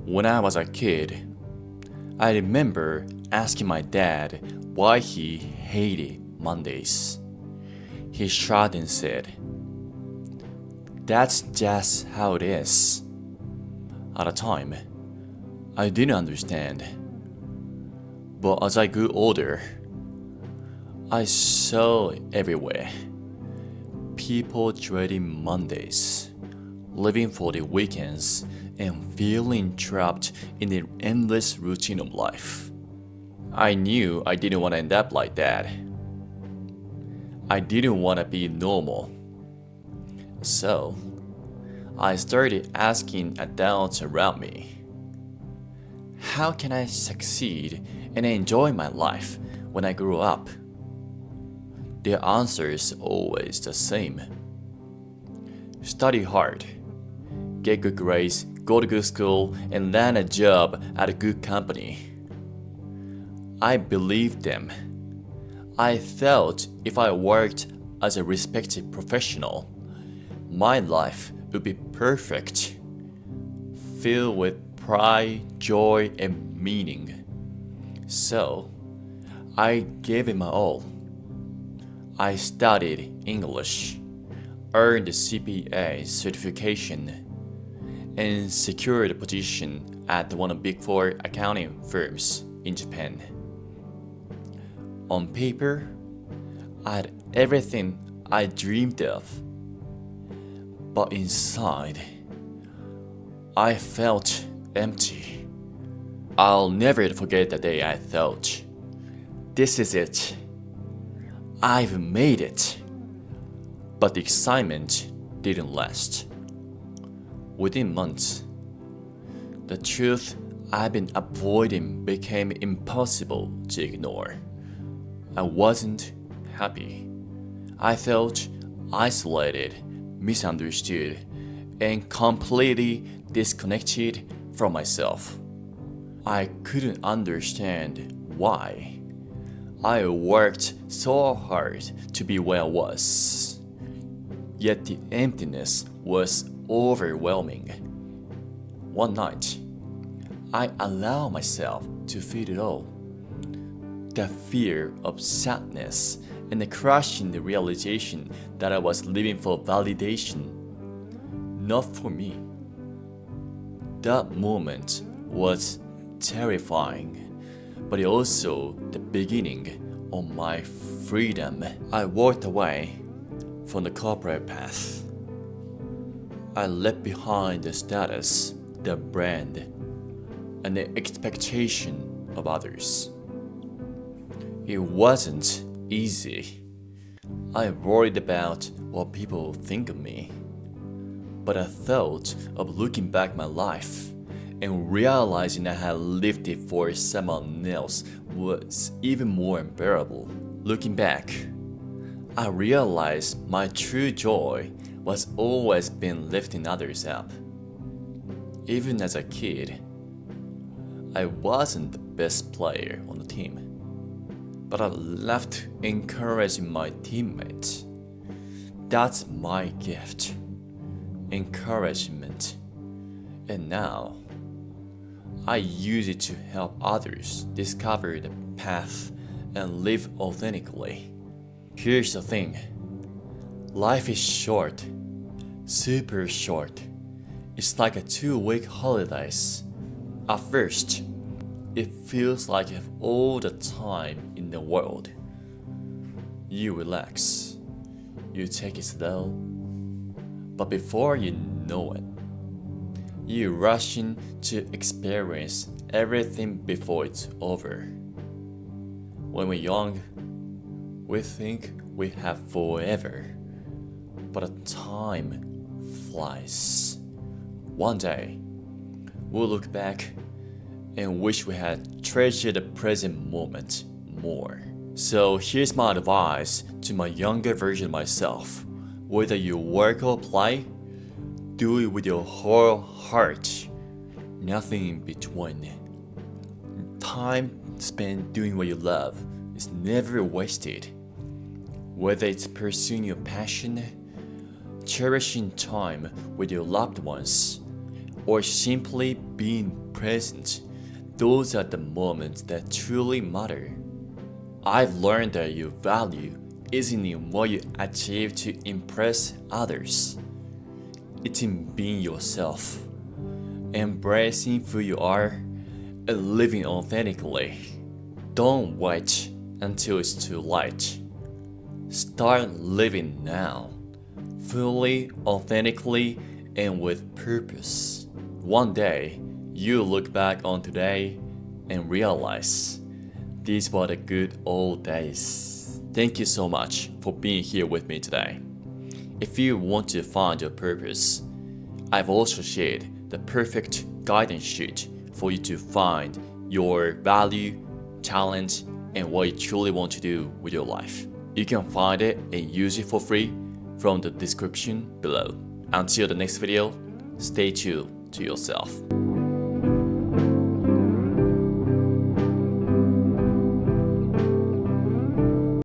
When I was a kid, I remember asking my dad why he hated Mondays. He shrugged and said, "That's just how it is." At the time, I didn't understand. But as I grew older, I saw it everywhere. People dreading Mondays, living for the weekends, and feeling trapped in the endless routine of life. I knew I didn't want to end up like that. I didn't want to be normal. So, I started asking adults around me, how can I succeed and enjoy my life when I grow up? Their answer is always the same. Study hard, get good grades, go to good school, and land a job at a good company. I believed them. I felt if I worked as a respected professional, my life would be perfect, filled with pride, joy, and meaning. So, I gave it my all. I studied English, earned the CPA certification, and secured a position at one of the Big Four accounting firms in Japan. On paper, I had everything I dreamed of. But inside, I felt empty. I'll never forget the day I thought, this is it. I've made it. But the excitement didn't last. Within months, the truth I've been avoiding became impossible to ignore. I wasn't happy. I felt isolated, misunderstood, and completely disconnected from myself. I couldn't understand why. I worked so hard to be where I was, yet the emptiness was overwhelming. One night, I allowed myself to feel it all. The fear of sadness and the crushing the realization that I was living for validation, not for me. That moment was terrifying, but also the beginning of my freedom. I walked away from the corporate path. I left behind the status, the brand, and the expectation of others. It wasn't easy. I worried about what people think of me. But the thought of looking back my life and realizing I had lived it for someone else was even more unbearable. Looking back, I realized my true joy was always been lifting others up. Even as a kid, I wasn't the best player on the team, but I loved encouraging my teammates. That's my gift, encouragement. And now, I use it to help others discover the path and live authentically. Here's the thing. Life is short, super short. It's like a 2-week holidays. At first, it feels like you have all the time in the world. You relax, you take it slow, but before you know it, you rush in to experience everything before it's over. When we're young, we think we have forever, but the time flies. One day, we'll look back and wish we had treasured the present moment more. So here's my advice to my younger version of myself. Whether you work or play, do it with your whole heart. Nothing in between. Time spent doing what you love is never wasted. Whether it's pursuing your passion, cherishing time with your loved ones, or simply being present, those are the moments that truly matter. I've learned that your value isn't in what you achieve to impress others. It's in being yourself, embracing who you are, and living authentically. Don't wait until it's too late. Start living now, fully, authentically, and with purpose. One day, you'll look back on today and realize these were the good old days. Thank you so much for being here with me today. If you want to find your purpose, I've also shared the perfect guidance sheet for you to find your value, talent, and what you truly want to do with your life. You can find it and use it for free from the description below. Until the next video, stay true to yourself.